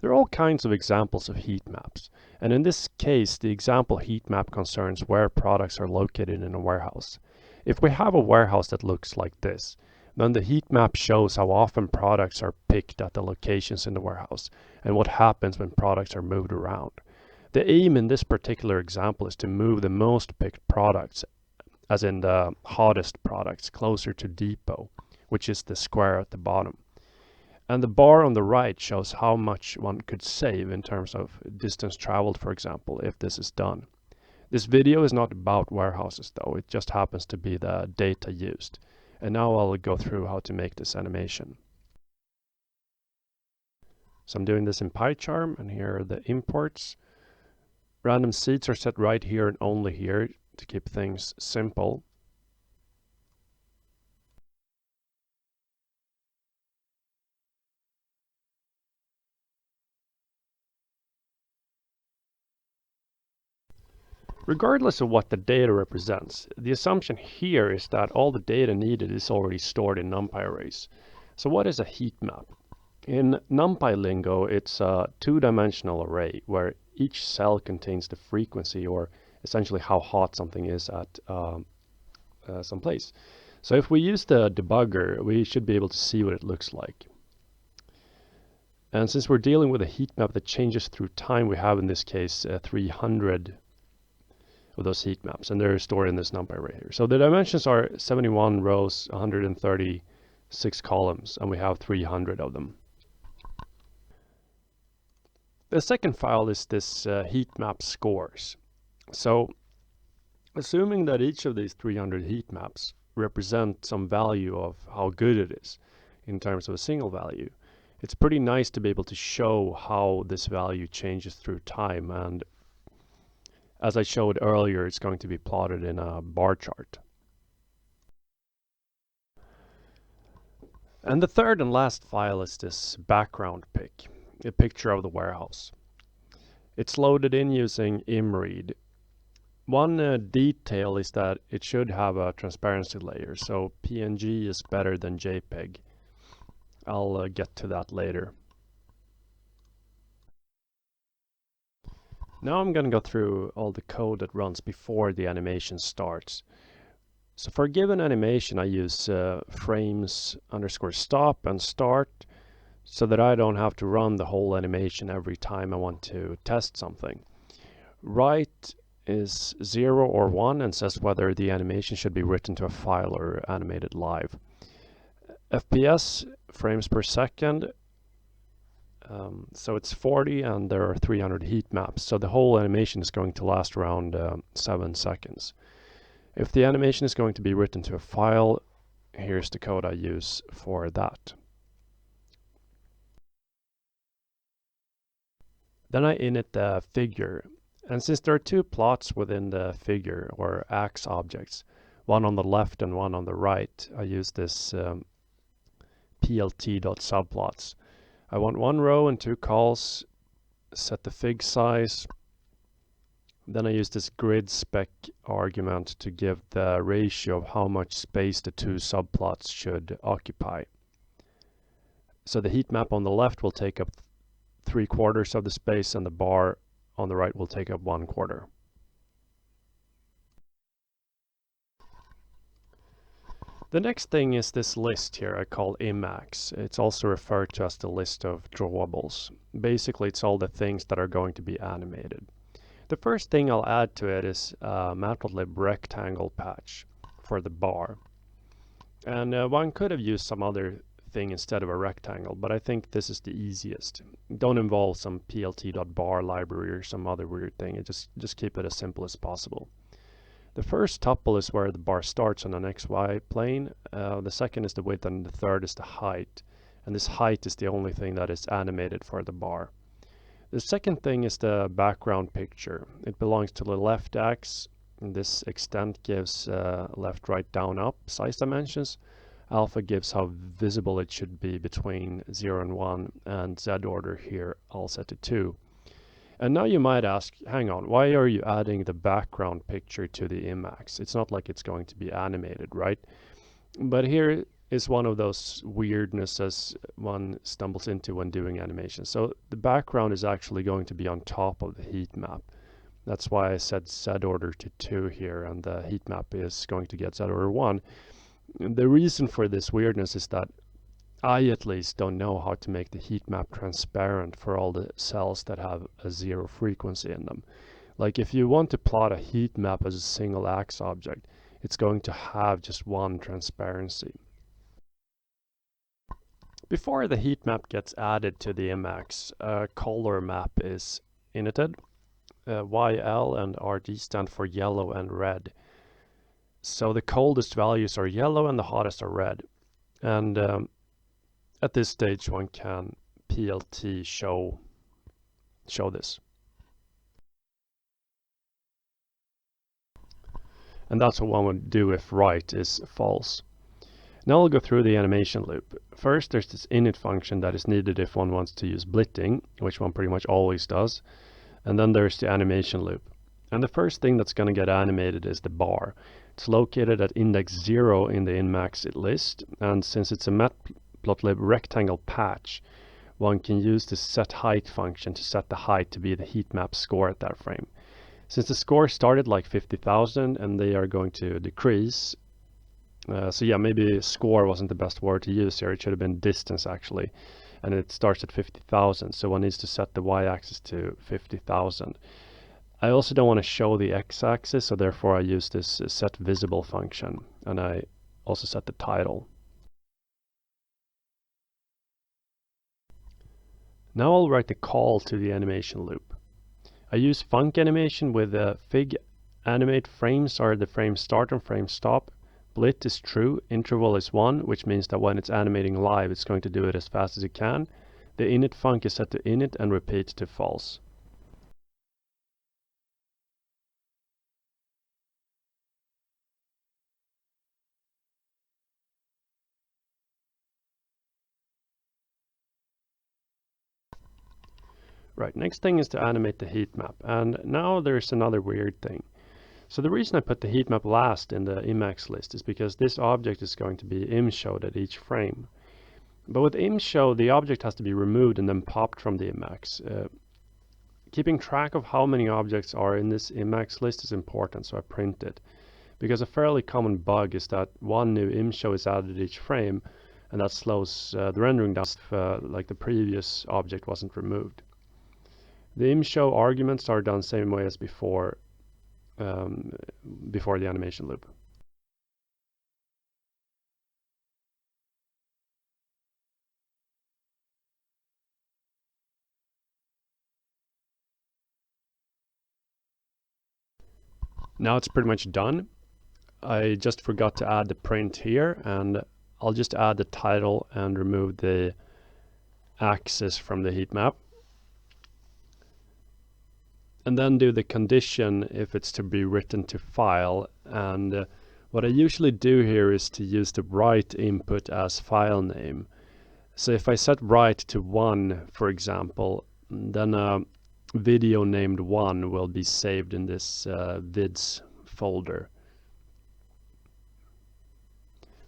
There are all kinds of examples of heat maps, and in this case the example heat map concerns where products are located in a warehouse. If we have a warehouse that looks like this, then the heat map shows how often products are picked at the locations in the warehouse and what happens when products are moved around. The aim in this particular example is to move the most picked products, as in the hottest products, closer to depot, which is the square at the bottom. And the bar on the right shows how much one could save in terms of distance traveled, for example, if this is done. This video is not about warehouses though, it just happens to be the data used. And now I'll go through how to make this animation. So I'm doing this in PyCharm, and here are the imports. Random seeds are set right here and only here to keep things simple. Regardless of what the data represents, the assumption here is that all the data needed is already stored in numpy arrays. So what is a heat map? In numpy lingo, it's a two-dimensional array where each cell contains the frequency, or essentially how hot something is at some place. So if we use the debugger, we should be able to see what it looks like. And since we're dealing with a heat map that changes through time, we have in this case 300 of those heat maps, and they're stored in this numpy array here. So the dimensions are 71 rows, 136 columns, and we have 300 of them. The second file is this heat map scores. So assuming that each of these 300 heat maps represent some value of how good it is in terms of a single value, it's pretty nice to be able to show how this value changes through time, and as I showed earlier, it's going to be plotted in a bar chart. And the third and last file is this background pic, a picture of the warehouse. It's loaded in using imread. One detail is that it should have a transparency layer, so PNG is better than JPEG. I'll get to that later. Now I'm going to go through all the code that runs before the animation starts. So for a given animation, I use frames underscore stop and start, so that I don't have to run the whole animation every time I want to test something. Write is 0 or 1 and says whether the animation should be written to a file or animated live. FPS, frames per second, so it's 40 and there are 300 heat maps, so the whole animation is going to last around 7 seconds. If the animation is going to be written to a file, here's the code I use for that. Then I init the figure, and since there are two plots within the figure, or ax objects, one on the left and one on the right, I use this plt.subplots. I want one row and two calls, set the fig size, then I use this grid spec argument to give the ratio of how much space the two subplots should occupy. So the heat map on the left will take up 3/4 of the space, and the bar on the right will take up 1/4. The next thing is this list here I call imax. It's also referred to as the list of drawables. Basically, it's all the things that are going to be animated. The first thing I'll add to it is a matplotlib rectangle patch for the bar. And one could have used some other thing instead of a rectangle, but I think this is the easiest. Don't involve some plt.bar library or some other weird thing. Just keep it as simple as possible. The first tuple is where the bar starts on an XY plane, the second is the width, and the third is the height. And this height is the only thing that is animated for the bar. The second thing is the background picture. It belongs to the left ax. This extent gives left, right, down, up size dimensions. Alpha gives how visible it should be between 0 and 1, and Z order here I'll set to 2. And now you might ask, hang on, why are you adding the background picture to the imax? It's not like it's going to be animated, right? But here is one of those weirdnesses one stumbles into when doing animation. So the background is actually going to be on top of the heat map. That's why I set Z order to 2 here, and the heat map is going to get Z order 1. And the reason for this weirdness is that I at least don't know how to make the heat map transparent for all the cells that have a 0 frequency in them. Like if you want to plot a heat map as a single axis object, it's going to have just one transparency. Before the heat map gets added to the Emacs, a color map is initted. YL and RG stand for yellow and red. So the coldest values are yellow and the hottest are red. And at this stage one can PLT show this. And that's what one would do if right is false. Now I'll go through the animation loop. First, there's this init function that is needed if one wants to use blitting, which one pretty much always does. And then there's the animation loop. And the first thing that's going to get animated is the bar. It's located at index 0 in the Inmax list, and since it's a matplotlib rectangle patch, one can use the setHeight function to set the height to be the heat map score at that frame. Since the score started like 50,000 and they are going to decrease, so yeah, maybe score wasn't the best word to use here. It should have been distance actually. And it starts at 50,000. So one needs to set the y-axis to 50,000. I also don't want to show the x-axis, so therefore I use this set visible function. And I also set the title. Now I'll write the call to the animation loop. I use func animation with fig animate frames are the frame start and frame stop. Blit is true, interval is 1, which means that when it's animating live, it's going to do it as fast as it can. The init func is set to init and repeat to false. Right, next thing is to animate the heat map. And now there's another weird thing. So the reason I put the heat map last in the Emacs list is because this object is going to be imshowed at each frame. But with imshow, the object has to be removed and then popped from the Emacs. Keeping track of how many objects are in this Emacs list is important, so I print it. Because a fairly common bug is that one new imshow is added at each frame, and that slows the rendering down if like the previous object wasn't removed. The imshow arguments are done same way as before the animation loop. Now it's pretty much done. I just forgot to add the print here, and I'll just add the title and remove the axis from the heat map. And then do the condition if it's to be written to file. And what I usually do here is to use the write input as file name. So if I set write to 1, for example, then a video named 1 will be saved in this vids folder.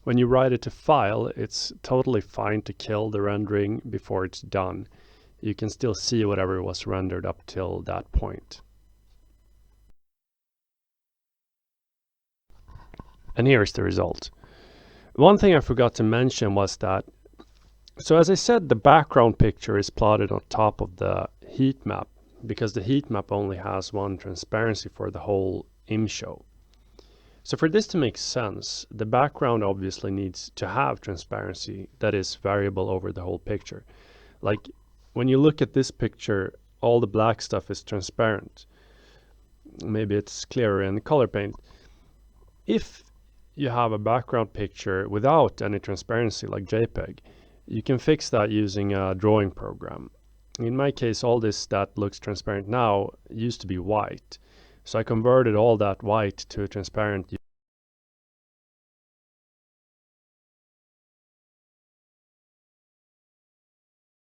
When you write it to file, it's totally fine to kill the rendering before it's done. You can still see whatever was rendered up till that point. And here's the result. One thing I forgot to mention was that, so as I said, the background picture is plotted on top of the heat map because the heat map only has one transparency for the whole imshow. So for this to make sense, the background obviously needs to have transparency that is variable over the whole picture. Like when you look at this picture, all the black stuff is transparent. Maybe it's clearer in color paint. If you have a background picture without any transparency like JPEG, you can fix that using a drawing program. In my case, all this that looks transparent now used to be white. So I converted all that white to transparent